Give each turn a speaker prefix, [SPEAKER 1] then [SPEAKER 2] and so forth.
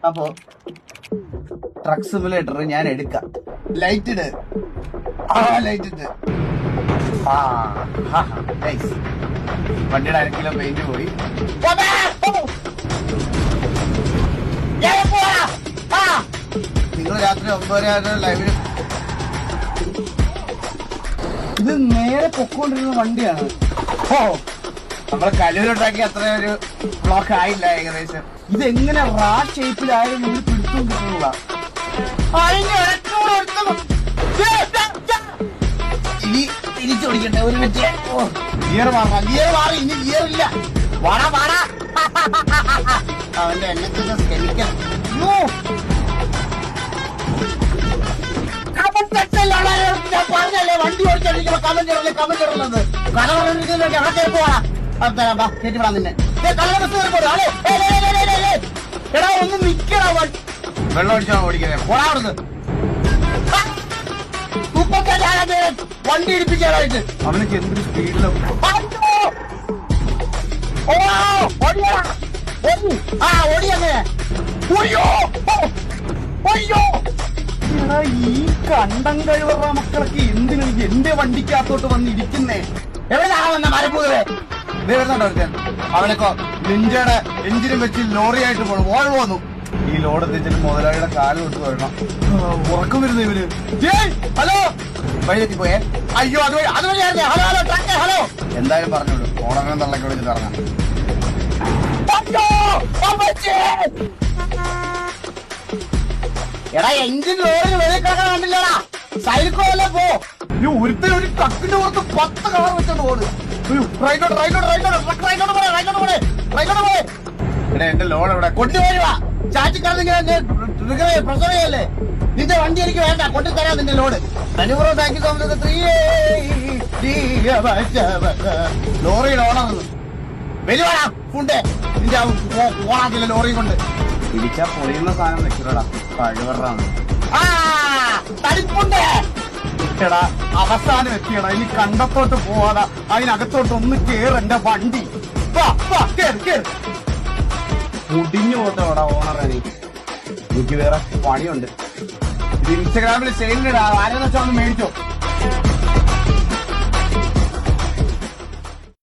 [SPEAKER 1] അപ്പോ truck simulator ഞാൻ എടുക്കാം. ലൈറ്റ് ഇട്. ലൈറ്റ് ഇട്ട്. വണ്ടിയുടെ 1 കിലോ പെയിന്റ് പോയി. നിങ്ങൾ രാത്രി 9:30 ലൈവില് ഇത് നേരെ പൊക്കോണ്ടിരുന്ന വണ്ടിയാണ്. നമ്മള് കല്ലൂരുണ്ടാക്കി അത്ര ഒരു ബ്ലോക്ക് ആയില്ല ഏകദേശം. ഇതെങ്ങനെ റാഡ് ഷേപ്പിലായാലും നമ്മൾ പിടിച്ചും കിട്ടുന്നില്ല. ഇനി തിരിച്ചോടിക്കട്ടെ ഒരു മിനിറ്റ്. ഗിയർ മാറാം. ഗിയർ മാറി. ഇനി ഗിയർ ഇല്ല. വാടാ വാടാ. അവന്റെ എണ്ണത്തിന്റെ കെമിക്കൽ. ഞാൻ പറഞ്ഞല്ലേ വണ്ടി ഓടിച്ചോണ്ടിരിക്കുമ്പോ കമന്റ് ഇടുന്നത്. കഥ പറഞ്ഞിരിക്കുന്നത് അകത്തേക്ക് പോവാ. കേട്ടിവിടാം നിന്നെ. എടാ ഒന്ന് നിക്കടാ. വെള്ളം ഒഴിച്ചാ ഓടിക്കുന്നത്. പോടാ വണ്ടി ഇടിപ്പിക്കാനായിട്ട്. അവനൊക്കെ എന്തൊരു സ്പീഡിലും ഓടിയങ്ങനെ. എടാ ഈ കണ്ടം കഴിവറ മക്കളൊക്കെ എന്തിനാ എന്റെ വണ്ടിക്കകത്തോട്ട് വന്നിരിക്കുന്നേ? എവിടെയാണ് വന്ന മരപ്പൂരെ? വരുന്നുണ്ടോ ഒരുത്തൻ? അവനൊക്കെ നിഞ്ചയുടെ എഞ്ചിനും വെച്ച് ലോറിയായിട്ട് പോകണം. ഓൾ പോന്നു. ഈ ലോഡ് എത്തിച്ചിട്ട് മുതലാളിയുടെ കാല് വിട്ട് വരണം. ഉറക്കം വരുന്നു ഇവര്. ഹലോ വഴിയെത്തി പോയേ. അയ്യോ അതുവഴി ഹലോ ഹലോ ട്രക്ക് ഹലോ. എന്തായാലും പറഞ്ഞോളൂ. ഓണറിനെ തള്ളക്കി വിളിച്ചിട്ട് ഇറങ്ങാം. എടാ എഞ്ചിൻ ലോറിന് വെളിയിൽ കിടക്കാൻ കണ്ടില്ലടാ. സൈഡിൽ പോ. ഈ ഒരുത്തൻ ഒരു ട്രക്കിന്റെ പുറത്ത് 10 കളർ വെച്ചോണ്ട് പോണ്. എന്റെ ലോഡ് എവിടെ കൊണ്ടുപോരുവാ? ചാച്ചിക്കാരനിങ്ങനെ പ്രസവയല്ലേ? നിന്റെ വണ്ടി എനിക്ക് വേണ്ട. കൊണ്ടുതരാം നിന്റെ ലോഡ്. ലോറിയുടെ ഓണാണെന്ന് വരുവാടാ ഫുണ്ടേ. നിന്റെ ഓണാക്കില്ല ലോറി കൊണ്ട്. ഇടിച്ചാ പൊളിയുന്ന സാധനം വെച്ചിടാ. കഴിവറാണ്. തടിപ്പുണ്ടേ. എടാ അവസാനം എത്തിയടാ. ഇനി കണ്ടത്തോട്ട് പോവാതാ. അതിനകത്തോട്ട് ഒന്ന് കേറ് എന്റെ വണ്ടി. മുടിഞ്ഞു പോത്തോടാ ഓണറെ. എനിക്ക് വേറെ പണിയുണ്ട്. ഇത് ഇൻസ്റ്റഗ്രാമിൽ സെയിലിടാ. ആരെന്ന് വെച്ചാൽ ഒന്ന് മേടിച്ചോ.